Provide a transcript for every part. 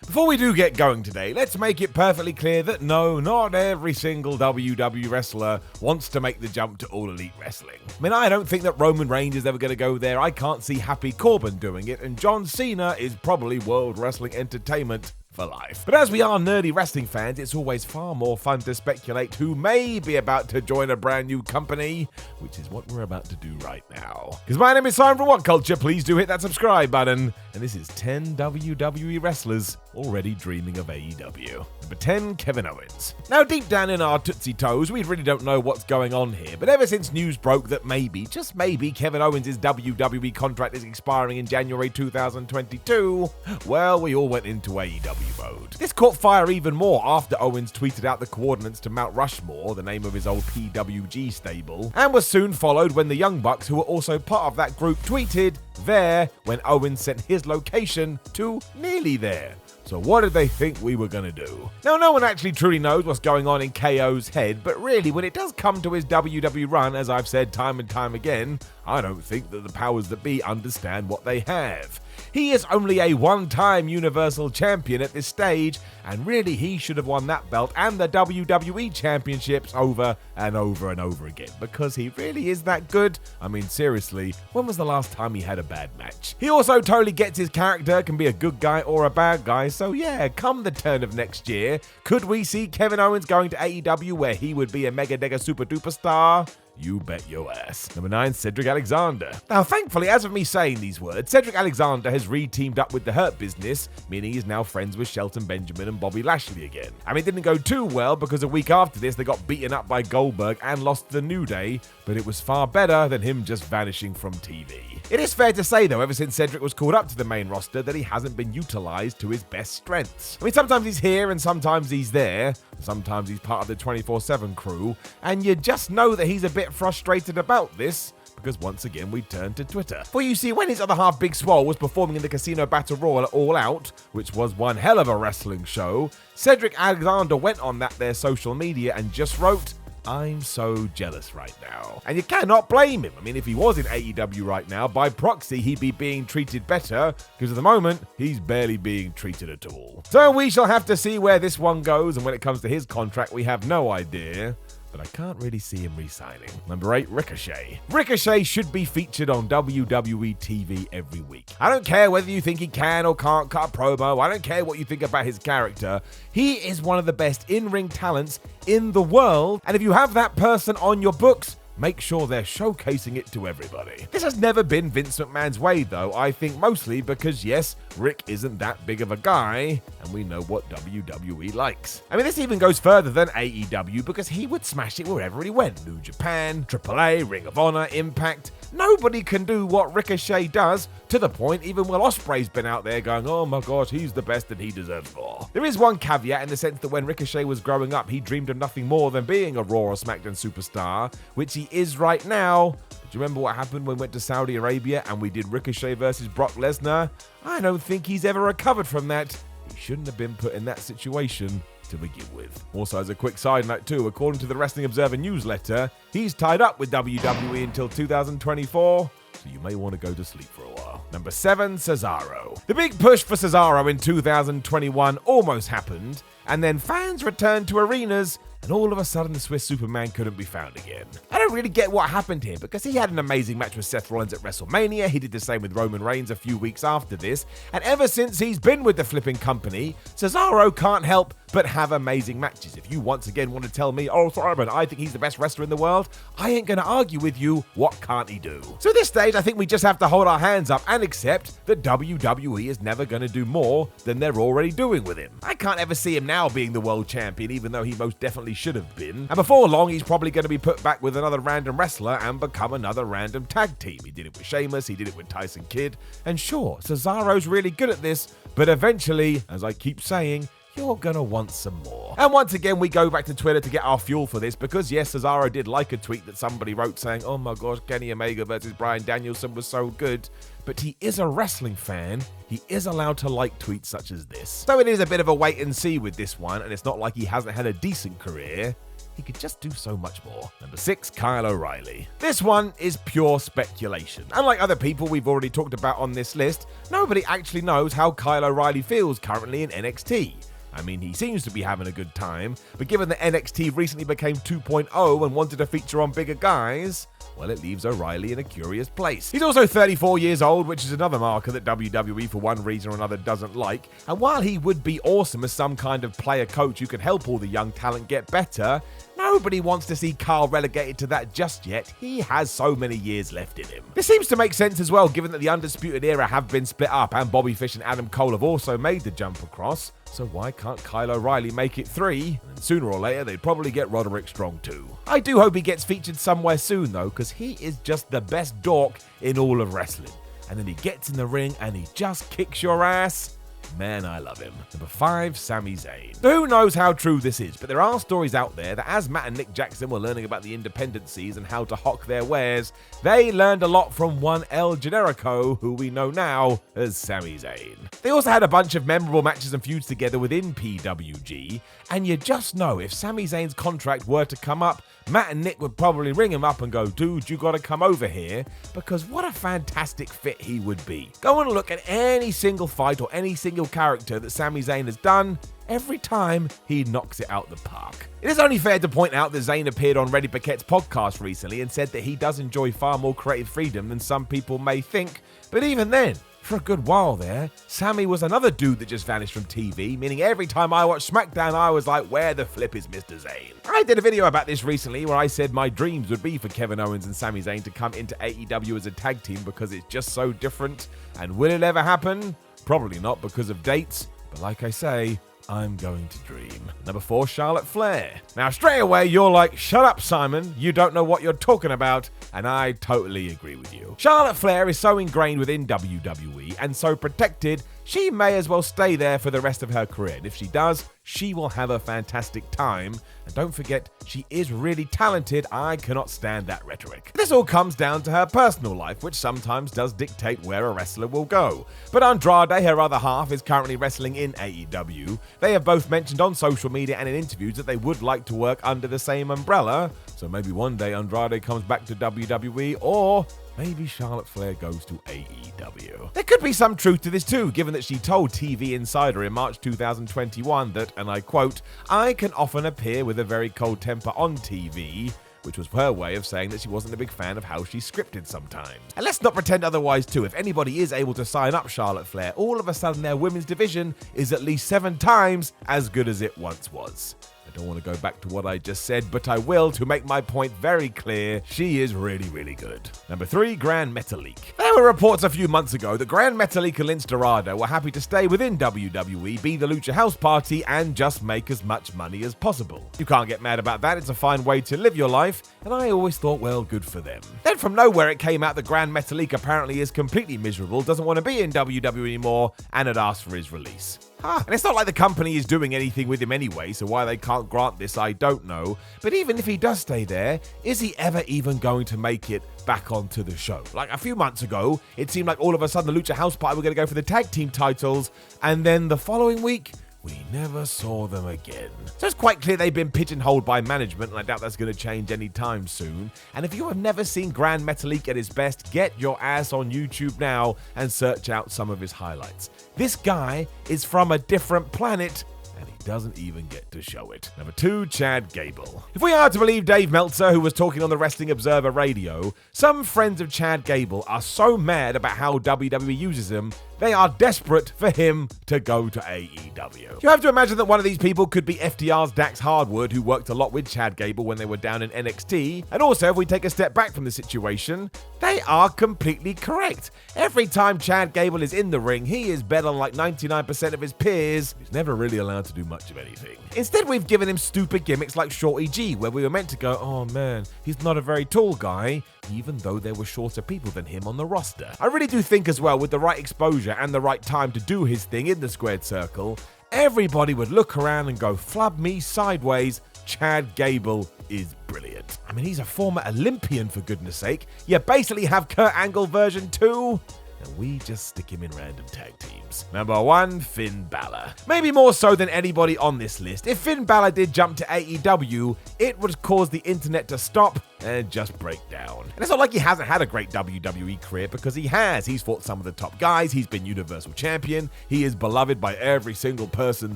Before we do get going today, let's make it perfectly clear that no, not every single WWE wrestler wants to make the jump to All Elite Wrestling. I mean, I don't think that Roman Reigns is ever going to go there, I can't see Happy Corbin doing it, and John Cena is probably World Wrestling Entertainment for life. But as we are nerdy wrestling fans, it's always far more fun to speculate who may be about to join a brand new company, which is what we're about to do right now. Because my name is Simon from What Culture, please do hit that subscribe button, and this is 10 WWE wrestlers already dreaming of AEW. Number 10, Kevin Owens. Now deep down in our Tootsie Toes, we really don't know what's going on here, but ever since news broke that maybe, just maybe, Kevin Owens' WWE contract is expiring in January 2022, well, we all went into AEW mode. This caught fire even more after Owens tweeted out the coordinates to Mount Rushmore, the name of his old PWG stable, and was soon followed when the Young Bucks, who were also part of that group, tweeted there when Owens sent his location to nearly there. So what did they think we were going to do? Now, no one actually truly knows what's going on in KO's head, but really, when it does come to his WWE run, as I've said time and time again, I don't think that the powers that be understand what they have. He is only a one-time Universal Champion at this stage, and really he should have won that belt and the WWE Championships over and over and over again, because he really is that good. I mean, seriously, when was the last time he had a bad match? He also totally gets his character, can be a good guy or a bad guy, so yeah, come the turn of next year, could we see Kevin Owens going to AEW where he would be a mega super duper star? You bet your ass. Number 9, Cedric Alexander. Now, thankfully, as of me saying these words, Cedric Alexander has re-teamed up with the Hurt Business, meaning he's now friends with Shelton Benjamin and Bobby Lashley again. I mean, it didn't go too well because a week after this, they got beaten up by Goldberg and lost to the New Day, but it was far better than him just vanishing from TV. It is fair to say, though, ever since Cedric was called up to the main roster, that he hasn't been utilized to his best strengths. I mean, sometimes he's here and sometimes he's there. Sometimes he's part of the 24/7 crew, and you just know that he's a bit frustrated about this, because once again we turn to Twitter. For you see, when his other half Big Swole was performing in the Casino Battle Royal at All Out, which was one hell of a wrestling show, Cedric Alexander went on their social media and just wrote, "I'm so jealous right now." And you cannot blame him. I mean, if he was in AEW right now, by proxy, he'd be being treated better, because at the moment, he's barely being treated at all. So we shall have to see where this one goes, and when it comes to his contract, we have no idea. But I can't really see him re-signing. Number 8, Ricochet. Ricochet should be featured on WWE TV every week. I don't care whether you think he can or can't cut a promo. I don't care what you think about his character. He is one of the best in-ring talents in the world. And if you have that person on your books, make sure they're showcasing it to everybody. This has never been Vince McMahon's way, though, I think mostly because, yes, Rick isn't that big of a guy, and we know what WWE likes. I mean, this even goes further than AEW, because he would smash it wherever he went. New Japan, AAA, Ring of Honor, Impact. Nobody can do what Ricochet does, to the point even Will Ospreay's been out there going, oh my gosh, he's the best and he deserves more. There is one caveat in the sense that when Ricochet was growing up, he dreamed of nothing more than being a Raw or SmackDown superstar, which he is right now. Do you remember what happened when we went to Saudi Arabia and we did Ricochet versus Brock Lesnar? I don't think he's ever recovered from that. He shouldn't have been put in that situation to begin with. Also, as a quick side note too, according to the Wrestling Observer newsletter, he's tied up with WWE until 2024, so you may want to go to sleep for a while. Number 7, Cesaro. The big push for Cesaro in 2021 almost happened, and then fans returned to arenas, and all of a sudden the Swiss Superman couldn't be found again. I don't really get what happened here, because he had an amazing match with Seth Rollins at WrestleMania, he did the same with Roman Reigns a few weeks after this, and ever since he's been with the flipping company, Cesaro can't help but have amazing matches. If you once again want to tell me, oh Simon, I think he's the best wrestler in the world, I ain't gonna argue with you, what can't he do? So at this stage, I think we just have to hold our hands up and accept that WWE is never gonna do more than they're already doing with him. I can't ever see him now being the world champion, even though he most definitely should have been. And before long, he's probably going to be put back with another random wrestler and become another random tag team. He did it with Sheamus, he did it with Tyson Kidd. And sure, Cesaro's really good at this, but eventually, as I keep saying, you're gonna want some more. And once again, we go back to Twitter to get our fuel for this, because yes, Cesaro did like a tweet that somebody wrote saying, oh my gosh, Kenny Omega versus Bryan Danielson was so good. But he is a wrestling fan. He is allowed to like tweets such as this. So it is a bit of a wait and see with this one, and it's not like he hasn't had a decent career. he could just do so much more. Number 6, Kyle O'Reilly. This one is pure speculation. Unlike other people we've already talked about on this list, nobody actually knows how Kyle O'Reilly feels currently in NXT. I mean, he seems to be having a good time, but given that NXT recently became 2.0 and wanted to feature on bigger guys, well, it leaves O'Reilly in a curious place. He's also 34 years old, which is another marker that WWE for one reason or another doesn't like, and while he would be awesome as some kind of player coach who could help all the young talent get better, nobody wants to see Kyle relegated to that just yet. He has so many years left in him. This seems to make sense as well, given that the Undisputed Era have been split up and Bobby Fish and Adam Cole have also made the jump across. So why can't Kyle O'Reilly make it 3? And sooner or later, they'd probably get Roderick Strong too. I do hope he gets featured somewhere soon though, because he is just the best dork in all of wrestling. And then he gets in the ring and he just kicks your ass. Man, I love him. Number 5, Sami Zayn. Who knows how true this is, but there are stories out there that as Matt and Nick Jackson were learning about the independencies and how to hawk their wares, they learned a lot from one El Generico, who we know now as Sami Zayn. They also had a bunch of memorable matches and feuds together within PWG, and you just know if Sami Zayn's contract were to come up, Matt and Nick would probably ring him up and go, dude, you gotta come over here, because what a fantastic fit he would be. Go and look at any single fight or any single character that Sami Zayn has done. Every time, he knocks it out the park. It is only fair to point out that Zayn appeared on Reddy Paquette's podcast recently and said that he does enjoy far more creative freedom than some people may think, but even then, for a good while there, Sami was another dude that just vanished from TV, meaning every time I watched SmackDown, I was like, where the flip is Mr. Zayn? I did a video about this recently where I said my dreams would be for Kevin Owens and Sami Zayn to come into AEW as a tag team because it's just so different. And will it ever happen? Probably not because of dates, but like I say, I'm going to dream. Number 4, Charlotte Flair. Now, straight away, you're like, shut up, Simon. You don't know what you're talking about. And I totally agree with you. Charlotte Flair is so ingrained within WWE and so protected, she may as well stay there for the rest of her career. And if she does, she will have a fantastic time. And don't forget, she is really talented. I cannot stand that rhetoric. This all comes down to her personal life, which sometimes does dictate where a wrestler will go. But Andrade, her other half, is currently wrestling in AEW. They have both mentioned on social media and in interviews that they would like to work under the same umbrella. So maybe one day Andrade comes back to WWE, or maybe Charlotte Flair goes to AEW. There could be some truth to this too, given that she told TV Insider in March 2021 that, and I quote, I can often appear with a very cold temper on TV, which was her way of saying that she wasn't a big fan of how she scripted sometimes. And let's not pretend otherwise too. If anybody is able to sign up Charlotte Flair, all of a sudden their women's division is at least 7 times as good as it once was. I don't want to go back to what I just said, but I will to make my point very clear. She is really, really good. Number 3, Gran Metalik. There were reports a few months ago that Gran Metalik and Lince Dorado were happy to stay within WWE, be the Lucha House Party, and just make as much money as possible. You can't get mad about that. It's a fine way to live your life, and I always thought, well, good for them. Then from nowhere it came out that Gran Metalik apparently is completely miserable, doesn't want to be in WWE anymore, and had asked for his release. And it's not like the company is doing anything with him anyway, so why they can't grant this, I don't know. But even if he does stay there, is he ever even going to make it back onto the show? Like a few months ago, it seemed like all of a sudden the Lucha House Party were going to go for the tag team titles, and then the following week, we never saw them again. So it's quite clear they've been pigeonholed by management, and I doubt that's going to change anytime soon. And if you have never seen Gran Metalik at his best, get your ass on YouTube now and search out some of his highlights. This guy is from a different planet, and he doesn't even get to show it. Number 2, Chad Gable. If we are to believe Dave Meltzer, who was talking on the Wrestling Observer Radio, some friends of Chad Gable are so mad about how WWE uses him, they are desperate for him to go to AEW. You have to imagine that one of these people could be FTR's Dax Hardwood, who worked a lot with Chad Gable when they were down in NXT. And also, if we take a step back from the situation, they are completely correct. Every time Chad Gable is in the ring, he is better than like 99% of his peers. He's never really allowed to do much of anything. Instead, we've given him stupid gimmicks like Shorty G, where we were meant to go, oh man, he's not a very tall guy, even though there were shorter people than him on the roster. I really do think as well, with the right exposure and the right time to do his thing in the squared circle, everybody would look around and go, flub me sideways, Chad Gable is brilliant. I mean, he's a former Olympian, for goodness sake. You basically have Kurt Angle version 2. and we just stick him in random tag teams. Number 1, Finn Balor. Maybe more so than anybody on this list. If Finn Balor did jump to AEW, it would cause the internet to stop and just break down. And it's not like he hasn't had a great WWE career, because he has. He's fought some of the top guys, he's been Universal Champion, he is beloved by every single person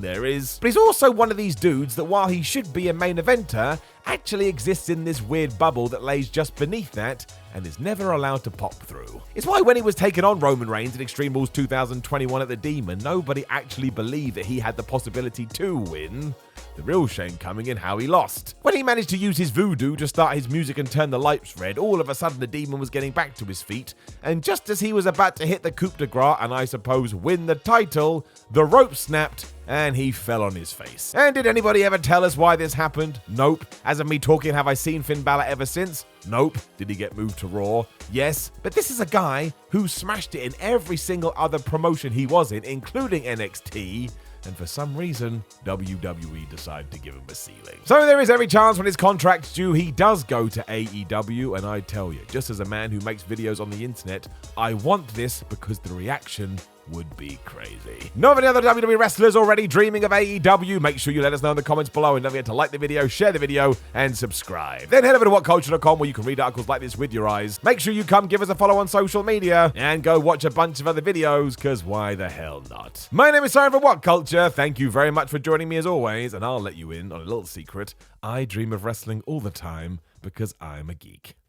there is. But he's also one of these dudes that, while he should be a main eventer, actually exists in this weird bubble that lays just beneath that and is never allowed to pop through. It's why when he was taking on Roman Reigns in Extreme Rules 2021 at the Demon, nobody actually believed that he had the possibility to win. The real shame coming in how he lost. When he managed to use his voodoo to start his music and turn the lights red, all of a sudden the Demon was getting back to his feet, and just as he was about to hit the coup de grace and I suppose win the title, the rope snapped and he fell on his face. And did anybody ever tell us why this happened? Nope. As of me talking, have I seen Finn Balor ever since? Nope. Did he get moved to Raw? Yes. But this is a guy who smashed it in every single other promotion he was in, including NXT. And for some reason, WWE decided to give him a ceiling. So there is every chance when his contract's due, he does go to AEW, and I tell you, just as a man who makes videos on the internet, I want this because the reaction would be crazy. Know of any other WWE wrestlers already dreaming of AEW? Make sure you let us know in the comments below, and don't forget to like the video, share the video, and subscribe. Then head over to whatculture.com where you can read articles like this with your eyes. Make sure you come give us a follow on social media, and go watch a bunch of other videos, because why the hell not? My name is Simon from What Culture. Thank you very much for joining me as always, and I'll let you in on a little secret. I dream of wrestling all the time because I'm a geek.